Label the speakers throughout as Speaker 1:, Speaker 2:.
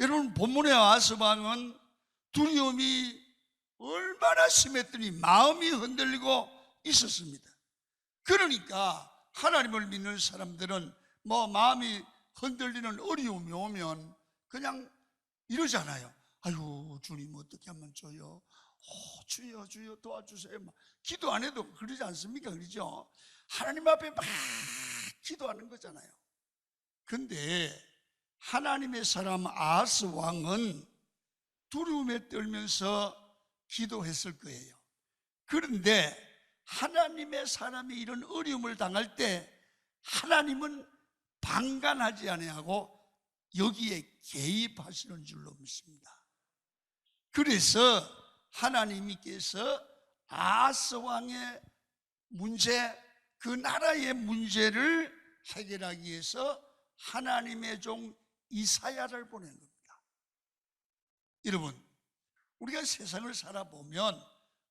Speaker 1: 여러분, 본문의 아하스 왕은 두려움이 얼마나 심했더니 마음이 흔들리고 있었습니다. 그러니까 하나님을 믿는 사람들은 마음이 흔들리는 어려움이 오면 그냥 이러잖아요. 아유, 주님 어떻게 하면 줘요? 주여 주여 도와주세요. 기도 안 해도 그러지 않습니까? 그러죠? 하나님 앞에 막 기도하는 거잖아요. 근데 하나님의 사람 아하스 왕은 두려움에 떨면서 기도했을 거예요. 그런데 하나님의 사람이 이런 어려움을 당할 때 하나님은 방관하지 아니하고 여기에 개입하시는 줄로 믿습니다. 그래서 하나님께서 아하스 왕의 문제, 그 나라의 문제를 해결하기 위해서 하나님의 종 이사야를 보낸 겁니다. 여러분, 우리가 세상을 살아보면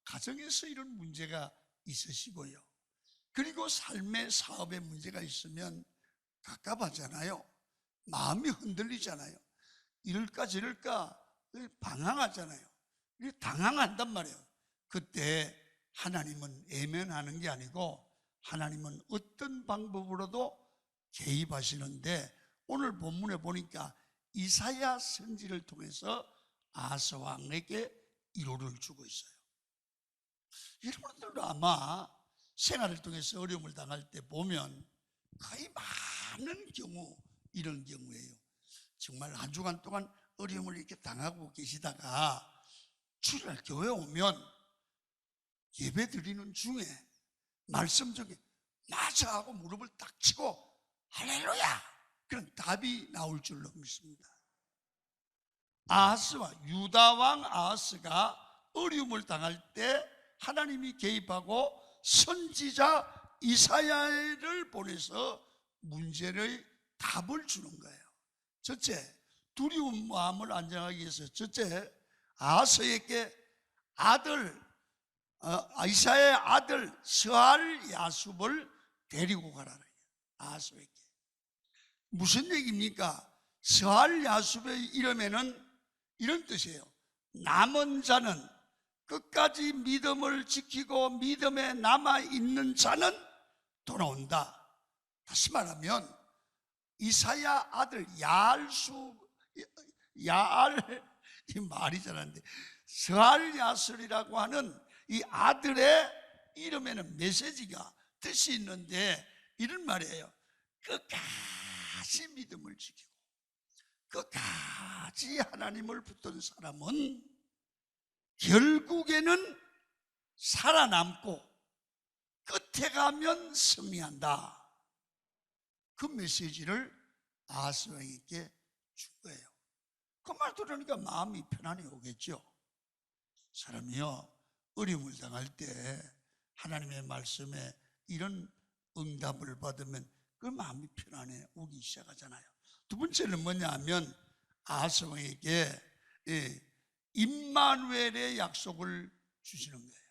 Speaker 1: 가정에서 이런 문제가 있으시고요, 그리고 삶의 사업에 문제가 있으면 갑갑하잖아요. 마음이 흔들리잖아요. 이럴까 저럴까 방황하잖아요. 당황한단 말이에요. 그때 하나님은 애면하는 게 아니고 하나님은 어떤 방법으로도 개입하시는데, 오늘 본문에 보니까 이사야 선지를 통해서 아하스 왕에게 위로를 주고 있어요. 여러분들도 아마 생활을 통해서 어려움을 당할 때 보면 거의 많은 경우 이런 경우예요. 정말 한 주간 동안 어려움을 이렇게 당하고 계시다가 주일날 교회 오면 예배 드리는 중에 말씀 중에 맞아 하고 무릎을 딱 치고 할렐루야, 그런 답이 나올 줄로 믿습니다. 아하스와 유다 왕 아하스가 어려움을 당할 때 하나님이 개입하고 선지자 이사야를 보내서 문제의 답을 주는 거예요. 첫째, 두려운 마음을 안정하기 위해서 첫째, 아하스에게 이사야의 아들 스알 야숲을 데리고 가라. 아하스에게. 무슨 얘기입니까? 스알 야숲의 이름에는 이런 뜻이에요. 남은 자는, 끝까지 믿음을 지키고 믿음에 남아있는 자는 돌아온다. 다시 말하면 이사야 아들 이 말이 잘하는데 스알 야술이라고 하는 이 아들의 이름에는 메시지가, 뜻이 있는데 이런 말이에요. 끝까지 믿음을 지키고 끝까지 하나님을 붙든 사람은 결국에는 살아남고 끝에 가면 승리한다. 그 메시지를 아하스 왕에게 준 거예요. 그 말 들으니까 마음이 편안히 오겠죠. 사람이요, 어려움을 당할 때 하나님의 말씀에 이런 응답을 받으면 그 마음이 편안해 오기 시작하잖아요. 두 번째는 뭐냐 하면 아하스 왕에게 임마누엘의 약속을 주시는 거예요.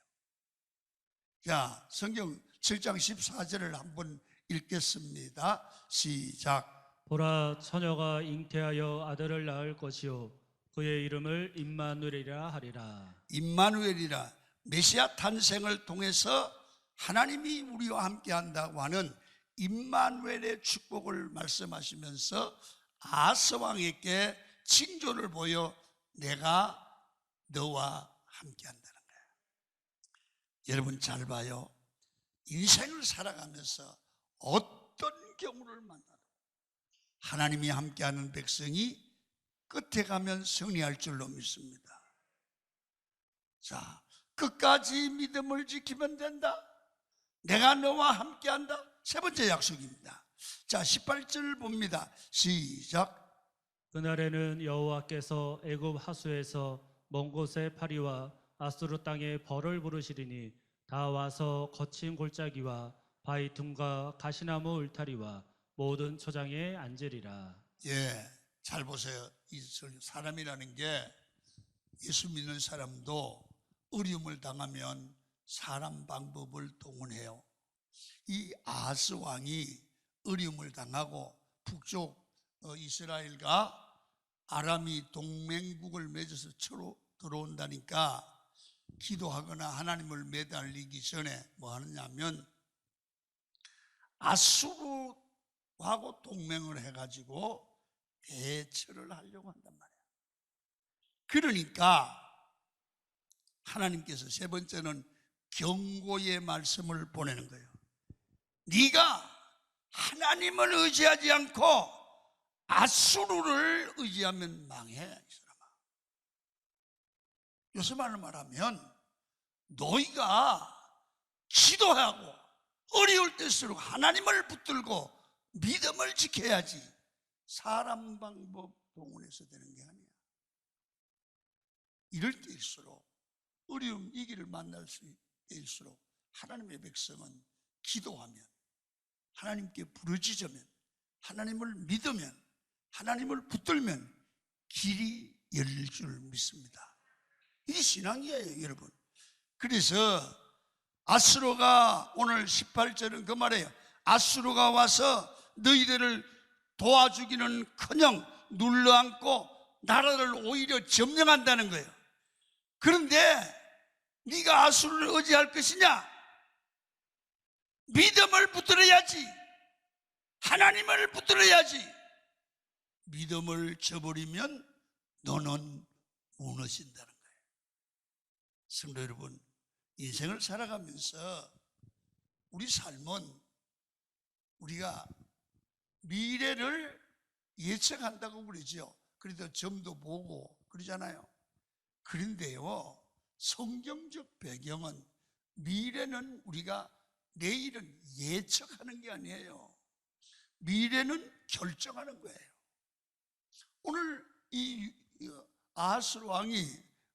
Speaker 1: 자, 성경 7장 14절을 한번 읽겠습니다. 시작.
Speaker 2: 보라, 처녀가 잉태하여 아들을 낳을 것이요 그의 이름을 임마누엘이라 하리라.
Speaker 1: 임마누엘이라, 메시아 탄생을 통해서 하나님이 우리와 함께 한다고 하는 임마누엘의 축복을 말씀하시면서 아하스 왕에게 징조를 보여 내가 너와 함께 한다는 거예요. 여러분 잘 봐요. 인생을 살아가면서 어떤 경우를 만나도 하나님이 함께하는 백성이 끝에 가면 승리할 줄로 믿습니다. 자, 끝까지 믿음을 지키면 된다. 내가 너와 함께한다. 세 번째 약속입니다. 자, 18절 봅니다. 시작.
Speaker 2: 그날에는 여호와께서 애굽 하수에서 먼 곳의 파리와 아수르 땅에 벌을 부르시리니 다 와서 거친 골짜기와 바위 틈과 가시나무 울타리와 모든 초장에 앉으리라.
Speaker 1: 예, 잘 보세요. 이 사람이라는 게, 예수 믿는 사람도 어려움을 당하면 사람 방법을 동원해요. 이 아하스 왕이 어려움을 당하고 북쪽 이스라엘과 아람이 동맹국을 맺어서 쳐로 들어온다니까 기도하거나 하나님을 매달리기 전에 뭐 하느냐면 아수르하고 동맹을 해가지고 대처를 하려고 한단 말이에요. 그러니까 하나님께서 세 번째는 경고의 말씀을 보내는 거예요. 네가 하나님을 의지하지 않고 아수르를 의지하면 망해, 이 사람아. 요새 말로 말하면 너희가 기도하고 어려울 때일수록 하나님을 붙들고 믿음을 지켜야지 사람 방법 동원해서 되는 게 아니야. 이럴 때일수록 어려움 위기를 만날 때일수록 하나님의 백성은 기도하면 하나님께 부르짖으면 하나님을 믿으면 하나님을 붙들면 길이 열릴 줄 믿습니다. 이게 신앙이에요, 여러분. 그래서 아수르가 오늘 18절은 그 말이에요. 아수르가 와서 너희들을 도와주기는커녕 눌러앉고 나라를 오히려 점령한다는 거예요. 그런데 네가 아수르를 의지할 것이냐? 믿음을 붙들어야지. 하나님을 붙들어야지. 믿음을 저버리면 너는 무너진다는 거예요. 성도 여러분, 인생을 살아가면서 우리 삶은 우리가 미래를 예측한다고 그러죠. 그래도 점도 보고 그러잖아요. 그런데요, 성경적 배경은 미래는 우리가 내일은 예측하는 게 아니에요. 미래는 결정하는 거예요. 오늘 이 아하스 왕이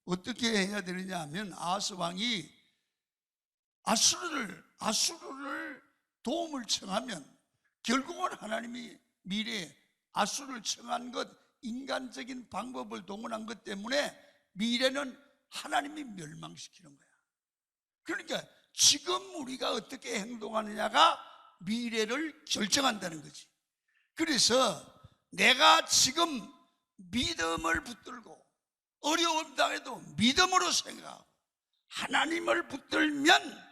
Speaker 1: 어떻게 해야 되느냐 하면 아하스 왕이 아수르를 도움을 청하면 결국은 하나님이 미래에 아수르를 청한 것, 인간적인 방법을 동원한 것 때문에 미래는 하나님이 멸망시키는 거야. 그러니까 지금 우리가 어떻게 행동하느냐가 미래를 결정한다는 거지. 그래서 내가 지금 믿음을 붙들고 어려움 당해도 믿음으로 생각하고 하나님을 붙들면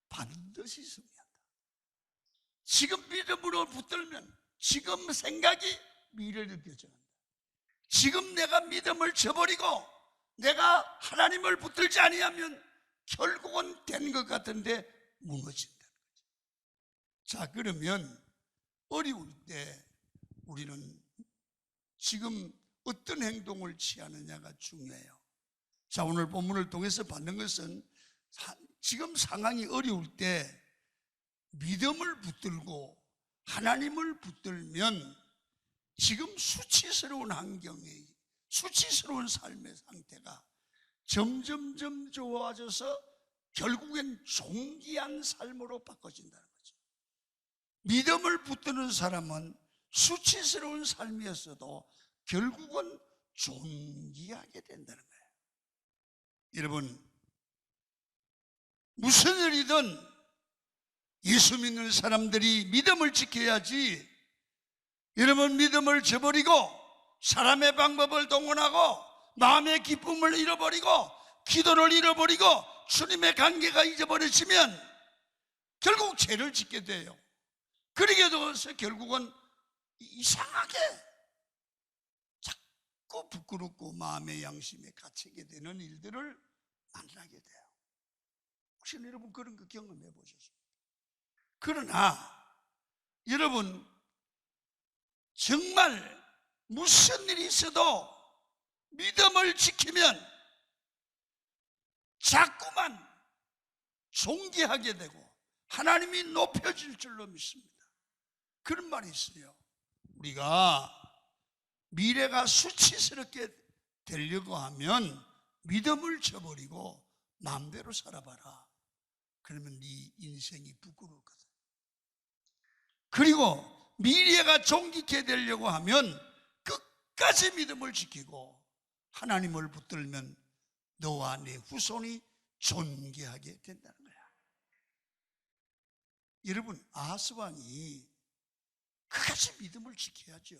Speaker 1: 반드시 승리한다. 지금 믿음으로 붙들면 지금 생각이 미래를 결정한다. 지금 내가 믿음을 저버리고 내가 하나님을 붙들지 아니하면 결국은 된 것 같은데 무너진다는 거죠. 자, 그러면 어려울 때 우리는 지금 어떤 행동을 취하느냐가 중요해요. 자, 오늘 본문을 통해서 받는 것은 지금 상황이 어려울 때 믿음을 붙들고 하나님을 붙들면 지금 수치스러운 환경이, 수치스러운 삶의 상태가 점점점 좋아져서 결국엔 존귀한 삶으로 바꿔진다는 거죠. 믿음을 붙드는 사람은 수치스러운 삶이었어도 결국은 존귀하게 된다는 거예요. 여러분, 무슨 일이든 예수 믿는 사람들이 믿음을 지켜야지, 여러분 믿음을 저버리고 사람의 방법을 동원하고 마음의 기쁨을 잃어버리고 기도를 잃어버리고 주님의 관계가 잊어버려지면 결국 죄를 짓게 돼요. 그러게 되어서 결국은 이상하게 자꾸 부끄럽고 마음의 양심에 갇히게 되는 일들을 만나게 돼요. 혹시 여러분 그런 거 경험해 보셨습니까? 그러나 여러분 정말 무슨 일이 있어도 믿음을 지키면 자꾸만 존귀하게 되고 하나님이 높여질 줄로 믿습니다. 그런 말이 있어요. 우리가 미래가 수치스럽게 되려고 하면 믿음을 저버리고 마음대로 살아봐라. 그러면 네 인생이 부끄러울거든. 그리고 미래가 존귀케 되려고 하면 끝까지 믿음을 지키고 하나님을 붙들면 너와 네 후손이 존귀하게 된다는 거야. 여러분, 아하스 왕이 그같이 믿음을 지켜야죠.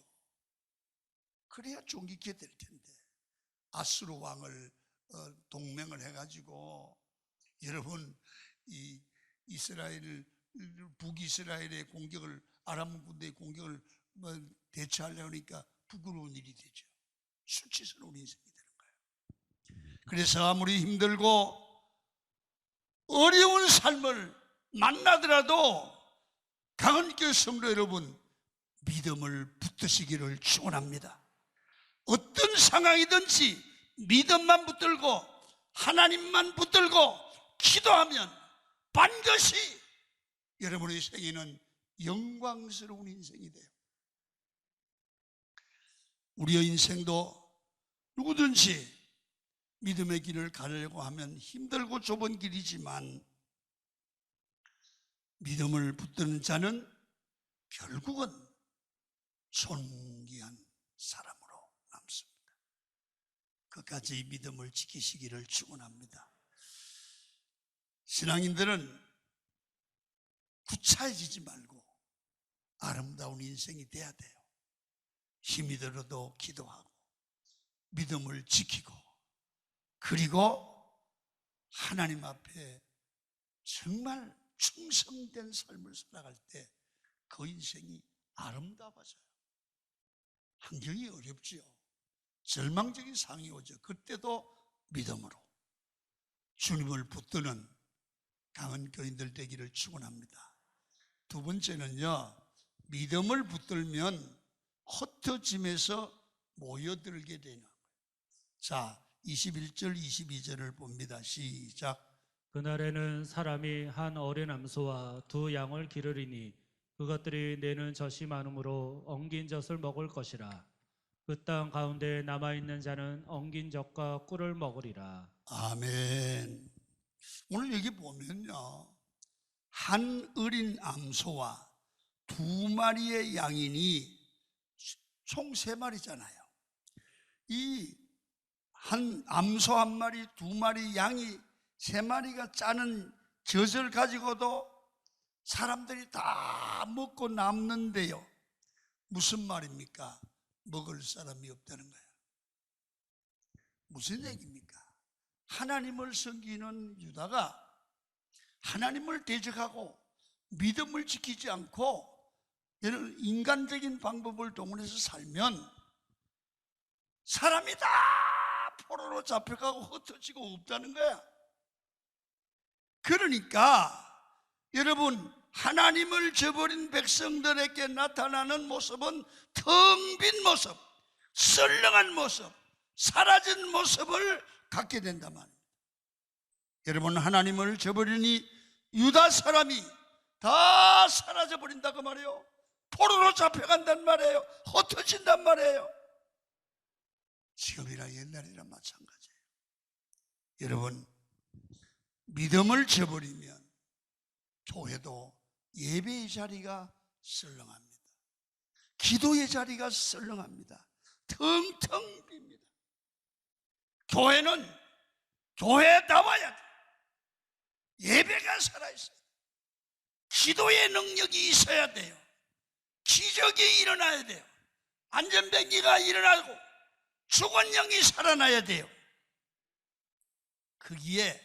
Speaker 1: 그래야 존귀케 될 텐데 아수르 왕을 동맹을 해가지고 여러분 이 이스라엘 북이스라엘의 공격을 아람 군대의 공격을 대처하려고 하니까 부끄러운 일이 되죠. 수치스러운 인생이 되는 거예요. 그래서 아무리 힘들고 어려운 삶을 만나더라도 강은교회 성도 여러분 믿음을 붙드시기를 축원합니다. 어떤 상황이든지 믿음만 붙들고 하나님만 붙들고 기도하면 반드시 여러분의 생애는 영광스러운 인생이 돼요. 우리의 인생도 누구든지 믿음의 길을 가려고 하면 힘들고 좁은 길이지만 믿음을 붙드는 자는 결국은 존귀한 사람으로 남습니다. 끝까지 믿음을 지키시기를 축원합니다. 신앙인들은 구차해지지 말고 아름다운 인생이 돼야 돼요. 힘이 들어도 기도하고 믿음을 지키고 그리고 하나님 앞에 정말 충성된 삶을 살아갈 때 그 인생이 아름다워져요. 환경이 어렵지요. 절망적인 상황이 오죠. 그때도 믿음으로 주님을 붙드는 강한 교인들 되기를 축원합니다. 두 번째는요, 믿음을 붙들면 흩어짐에서 모여들게 되는 거예요. 자, 21절 22절을 봅니다. 시작.
Speaker 2: 그날에는 사람이 한 어린 암소와 두 양을 기르리니 그것들이 내는 젖이 많으므로 엉긴 젖을 먹을 것이라. 그 땅 가운데 남아있는 자는 엉긴 젖과 꿀을 먹으리라.
Speaker 1: 아멘. 오늘 여기 보면요, 한 어린 암소와 두 마리의 양이니 총 세 마리잖아요. 이 한 암소 한 마리, 두 마리 양이 세 마리가 짜는 젖을 가지고도 사람들이 다 먹고 남는데요. 무슨 말입니까? 먹을 사람이 없다는 거예요. 무슨 얘기입니까? 하나님을 섬기는 유다가 하나님을 대적하고 믿음을 지키지 않고 이런 인간적인 방법을 동원해서 살면 사람이 다 포로로 잡혀가고 흩어지고 없다는 거야. 그러니까 여러분, 하나님을 저버린 백성들에게 나타나는 모습은 텅 빈 모습, 썰렁한 모습, 사라진 모습을 갖게 된단 말입니다. 여러분, 하나님을 저버리니 유다 사람이 다 사라져버린다고 말이에요. 포로로 잡혀간단 말이에요. 흩어진단 말이에요. 지금이나 옛날이나 마찬가지예요. 여러분, 믿음을 저버리면 교회도 예배의 자리가 썰렁합니다. 기도의 자리가 썰렁합니다. 텅텅 빕니다. 교회는 교회다워야 돼. 예배가 살아있어야 돼. 기도의 능력이 있어야 돼요. 기적이 일어나야 돼요. 안전병기가 일어나고 죽은 영이 살아나야 돼요. 거기에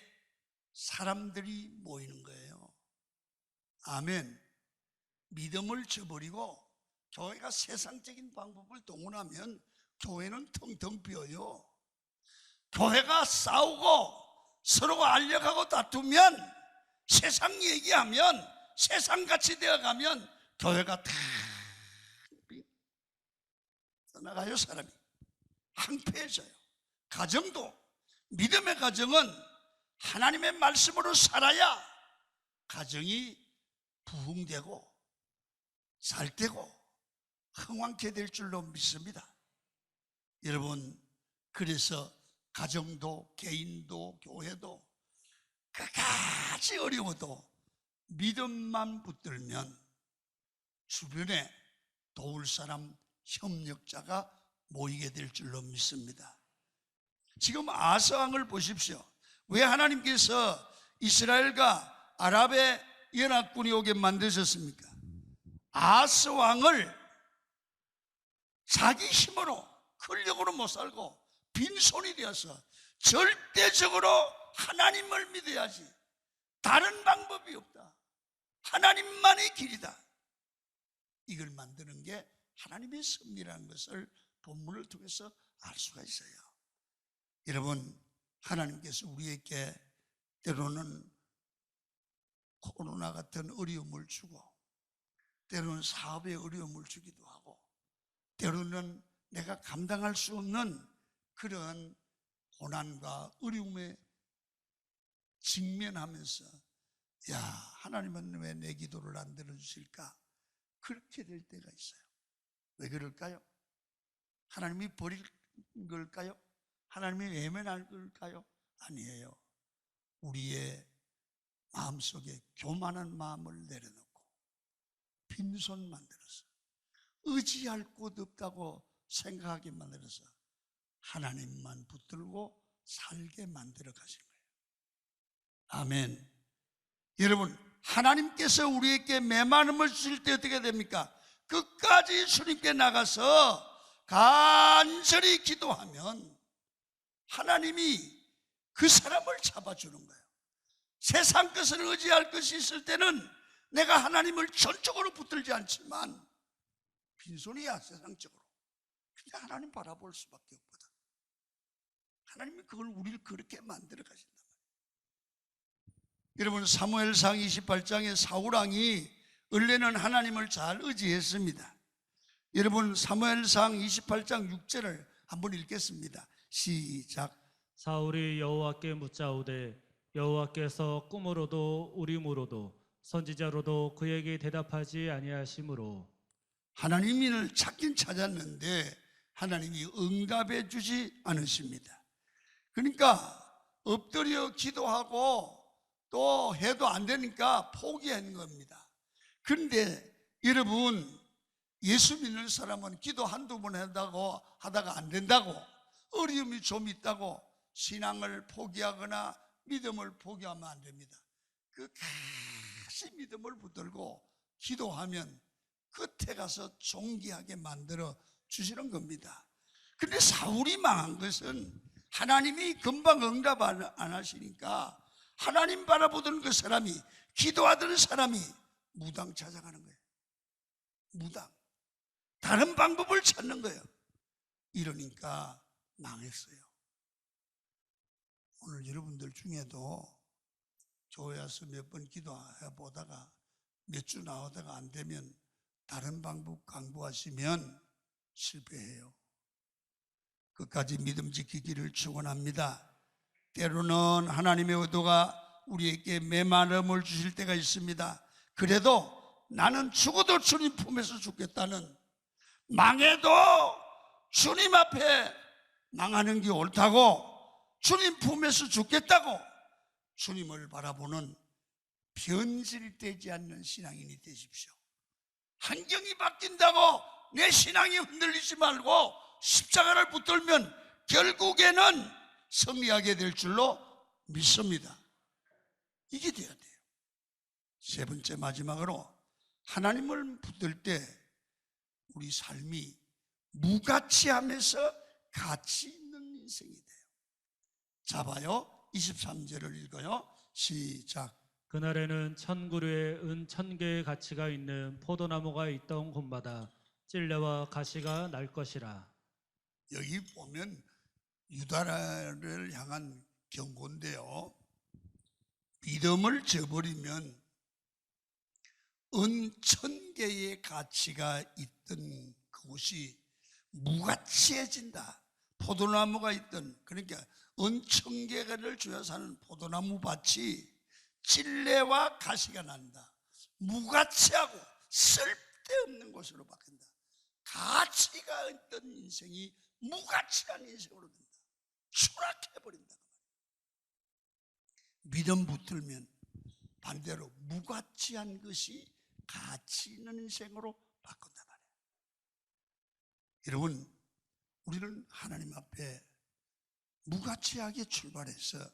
Speaker 1: 사람들이 모이는 거예요. 아멘. 믿음을 저버리고 교회가 세상적인 방법을 동원하면 교회는 텅텅 비어요. 교회가 싸우고 서로가 알력하고 다투면, 세상 얘기하면, 세상같이 되어가면 교회가 다 떠나가요. 사람이 황폐해져요. 가정도, 믿음의 가정은 하나님의 말씀으로 살아야 가정이 부흥되고 살되고 흥왕케 될 줄로 믿습니다. 여러분, 그래서 가정도 개인도 교회도 끝까지 어려워도 믿음만 붙들면 주변에 도울 사람, 협력자가 모이게 될 줄로 믿습니다. 지금 아스 왕을 보십시오. 왜 하나님께서 이스라엘과 아랍의 연합군이 오게 만드셨습니까? 아스 왕을 자기 힘으로 권력으로 못 살고 빈손이 되어서 절대적으로 하나님을 믿어야지 다른 방법이 없다. 하나님만의 길이다. 이걸 만드는 게 하나님의 섭리라는 것을 본문을 통해서 알 수가 있어요. 여러분, 하나님께서 우리에게 때로는 코로나 같은 어려움을 주고, 때로는 사업에 어려움을 주기도 하고, 때로는 내가 감당할 수 없는 그런 고난과 어려움에 직면하면서 야, 하나님은 왜 내 기도를 안 들어주실까? 그렇게 될 때가 있어요. 왜 그럴까요? 하나님이 버릴 걸까요? 하나님이 외면할 걸까요? 아니에요. 우리의 마음속에 교만한 마음을 내려놓고 빈손 만들어서 의지할 곳 없다고 생각하게 만들어서 하나님만 붙들고 살게 만들어 가신 거예요. 아멘. 여러분, 하나님께서 우리에게 메마름을 주실 때 어떻게 됩니까? 끝까지 주님께 나가서 간절히 기도하면 하나님이 그 사람을 잡아주는 거예요. 세상 것을 의지할 것이 있을 때는 내가 하나님을 전적으로 붙들지 않지만 빈손이야, 세상적으로. 그냥 하나님 바라볼 수밖에 없거든. 하나님이 그걸 우리를 그렇게 만들어 가신단 말이에요. 여러분, 사무엘상 28장에 사울왕이 원래는 하나님을 잘 의지했습니다. 여러분, 사무엘상 28장 6절을 한번 읽겠습니다. 시작.
Speaker 2: 사울이 여호와께 묻자오되 여호와께서 꿈으로도 우림으로도 선지자로도 그에게 대답하지 아니하시므로.
Speaker 1: 하나님을 찾긴 찾았는데 하나님이 응답해 주지 않으십니다. 그러니까 엎드려 기도하고 또 해도 안 되니까 포기한 겁니다. 그런데 여러분, 예수 믿는 사람은 기도 한두 번 한다고 하다가 안 된다고, 어려움이 좀 있다고 신앙을 포기하거나 믿음을 포기하면 안 됩니다. 끝까지 믿음을 붙들고 기도하면 끝에 가서 존귀하게 만들어 주시는 겁니다. 그런데 사울이 망한 것은 하나님이 금방 응답 안 하시니까 하나님 바라보던 그 사람이, 기도하던 사람이 무당 찾아가는 거예요. 무당. 다른 방법을 찾는 거예요. 이러니까 망했어요. 오늘 여러분들 중에도 교회 와서 몇 번 기도해 보다가 몇 주 나오다가 안 되면 다른 방법 강구하시면 실패해요. 끝까지 믿음 지키기를 축원합니다. 때로는 하나님의 의도가 우리에게 메마름을 주실 때가 있습니다. 그래도 나는 죽어도 주님 품에서 죽겠다는, 망해도 주님 앞에 망하는 게 옳다고, 주님 품에서 죽겠다고 주님을 바라보는 변질되지 않는 신앙인이 되십시오. 환경이 바뀐다고 내 신앙이 흔들리지 말고 십자가를 붙들면 결국에는 승리하게 될 줄로 믿습니다. 이게 돼야 돼요. 세 번째, 마지막으로 하나님을 붙들 때 우리 삶이 무가치하면서 가치 있는 인생이 돼요. 자 봐요, 23절을 읽어요. 시작.
Speaker 2: 그날에는 1000그루의 은 1000개의 가치가 있는 포도나무가 있던 곳마다 찔레와 가시가 날 것이라.
Speaker 1: 여기 보면 유다를 향한 경고인데요, 믿음을 저버리면 은 1000개의 가치가 있던 그곳이 무가치해진다. 포도나무가 있던, 그러니까 은 1000개를 주어 사는 포도나무 밭이 찔레와 가시가 난다. 무가치하고 쓸데없는 곳으로 바뀐다. 가치가 있던 인생이 무가치한 인생으로 된다. 추락해버린다. 믿음 붙들면 반대로 무가치한 것이 가치 있는 인생으로 바꾼단 말이에요. 여러분, 우리는 하나님 앞에 무가치하게 출발해서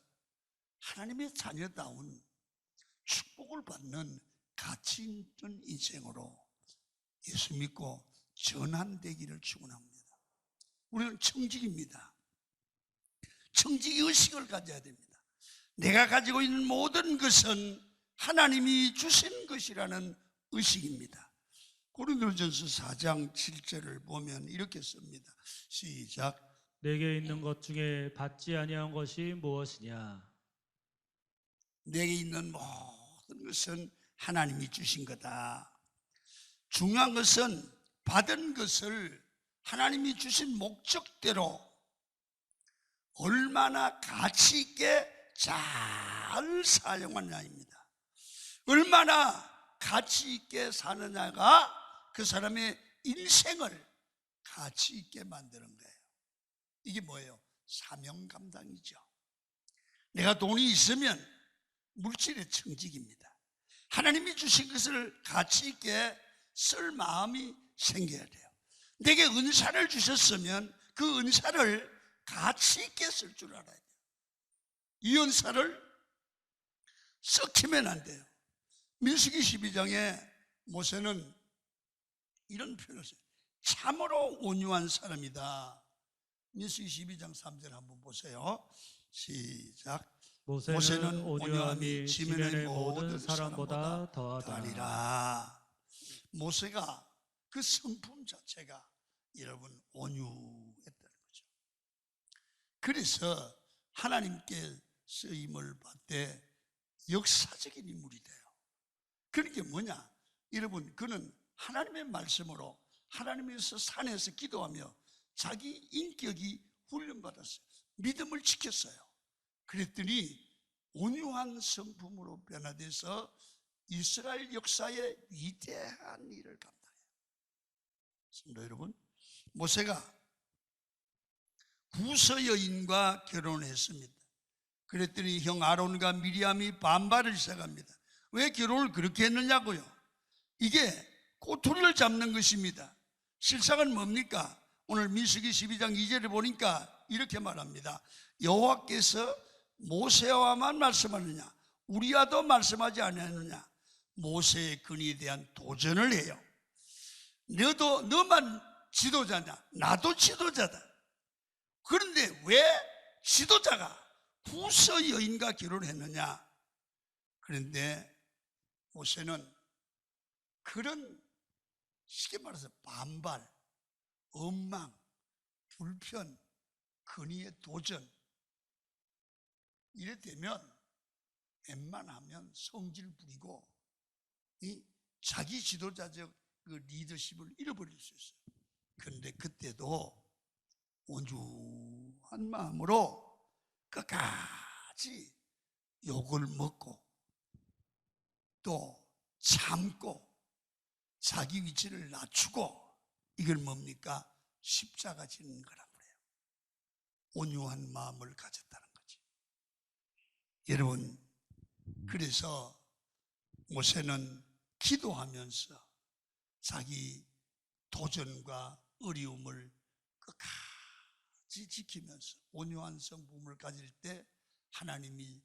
Speaker 1: 하나님의 자녀다운 축복을 받는 가치 있는 인생으로 예수 믿고 전환되기를 축원합니다. 우리는 청직입니다. 청직 의식을 가져야 됩니다. 내가 가지고 있는 모든 것은 하나님이 주신 것이라는 의식입니다. 고린도전서 4장 7절을 보면 이렇게 씁니다. 시작.
Speaker 2: 내게 있는 것 중에 받지 아니한 것이 무엇이냐?
Speaker 1: 내게 있는 모든 것은 하나님이 주신 거다. 중요한 것은 받은 것을 하나님이 주신 목적대로 얼마나 가치 있게 잘 사용하느냐입니다. 얼마나 가치 있게 사느냐가 그 사람의 인생을 가치 있게 만드는 거예요. 이게 뭐예요? 사명 감당이죠. 내가 돈이 있으면 물질의 청직입니다. 하나님이 주신 것을 가치 있게 쓸 마음이 생겨야 돼요. 내게 은사를 주셨으면 그 은사를 가치 있게 쓸 줄 알아야 돼요. 이 은사를 썩히면 안 돼요. 민수기 12장에 모세는 이런 표현을 써요. 참으로 온유한 사람이다. 민수기 12장 3절 한번 보세요. 시작.
Speaker 2: 모세는 온유함이 지면의 모든 사람보다 더하더라.
Speaker 1: 모세가 그 성품 자체가 여러분 온유했다는 거죠. 그래서 하나님께 쓰임을 받되 역사적인 인물이 돼요. 그런 게 뭐냐? 여러분, 그는 하나님의 말씀으로 하나님에서 산에서 기도하며 자기 인격이 훈련받았어요. 믿음을 지켰어요. 그랬더니 온유한 성품으로 변화돼서 이스라엘 역사에 위대한 일을 감당해요. 성도 여러분, 모세가 구서 여인과 결혼했습니다. 그랬더니 형 아론과 미리암이 반발을 시작합니다. 왜 결혼을 그렇게 했느냐고요? 이게 꼬투리를 잡는 것입니다. 실상은 뭡니까? 오늘 민수기 12장 2절을 보니까 이렇게 말합니다. 여호와께서 모세와만 말씀하느냐 우리와도 말씀하지 않았느냐. 모세의 근에 대한 도전을 해요. 너만 지도자냐? 나도 지도자다. 그런데 왜 지도자가 구서 여인과 결혼했느냐? 그런데 모세는 그런 쉽게 말해서 반발, 원망, 불편, 근위의 도전 이래 되면 웬만하면 성질 부리고 이 자기 지도자적 그 리더십을 잃어버릴 수 있어요. 그런데 그때도 온유한 마음으로 끝까지 욕을 먹고 또 참고 자기 위치를 낮추고 이걸 뭡니까? 십자가 지는 거라고 그래요. 온유한 마음을 가졌다는 거지. 여러분, 그래서 모세는 기도하면서 자기 도전과 어려움을 끝까지 지키면서 온유한 성품을 가질 때 하나님이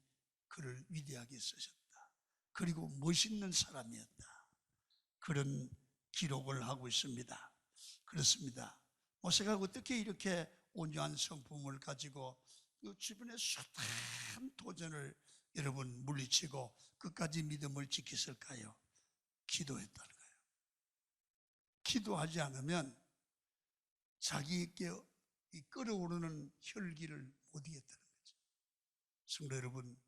Speaker 1: 그를 위대하게 쓰셨다. 그리고 멋있는 사람이었다. 그런 기록을 하고 있습니다. 그렇습니다. 모세가 어떻게 이렇게 온유한 성품을 가지고 주변의 숱한 도전을 여러분 물리치고 끝까지 믿음을 지켰을까요? 기도했다는 거예요. 기도하지 않으면 자기에게 이 끓어오르는 혈기를 못 이겼다는 거죠. 성도 여러분,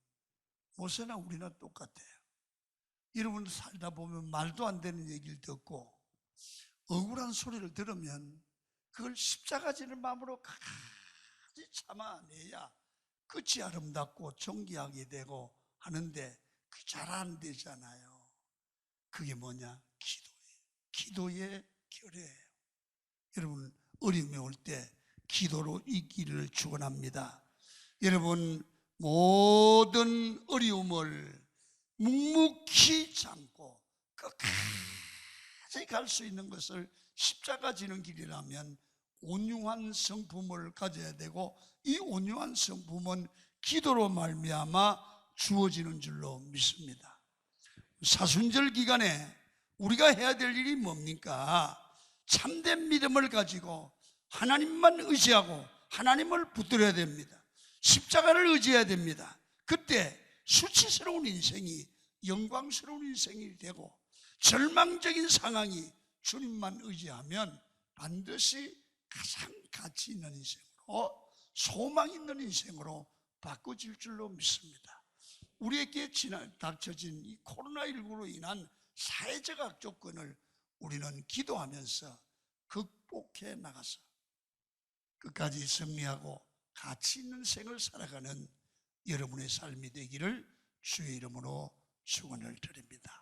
Speaker 1: 모세나 우리나 똑같아요. 여러분 살다 보면 말도 안 되는 얘기를 듣고 억울한 소리를 들으면 그걸 십자가 지는 마음으로 끝까지 참아내야 끝이 아름답고 존귀하게 되고 하는데 그게 잘 안 되잖아요. 그게 뭐냐? 기도의 결의예요. 여러분 어려움이 올 때 기도로 이기를 축원합니다. 여러분 모든 어려움을 묵묵히 참고 끝까지 갈 수 있는 것을 십자가 지는 길이라면 온유한 성품을 가져야 되고 이 온유한 성품은 기도로 말미암아 주어지는 줄로 믿습니다. 사순절 기간에 우리가 해야 될 일이 뭡니까? 참된 믿음을 가지고 하나님만 의지하고 하나님을 붙들어야 됩니다. 십자가를 의지해야 됩니다. 그때 수치스러운 인생이 영광스러운 인생이 되고, 절망적인 상황이 주님만 의지하면 반드시 가장 가치 있는 인생으로, 소망 있는 인생으로 바꿔질 줄로 믿습니다. 우리에게 닥쳐진 이 코로나19로 인한 사회적 악조건을 우리는 기도하면서 극복해 나가서 끝까지 승리하고 가치 있는 생을 살아가는 여러분의 삶이 되기를 주의 이름으로 축원을 드립니다.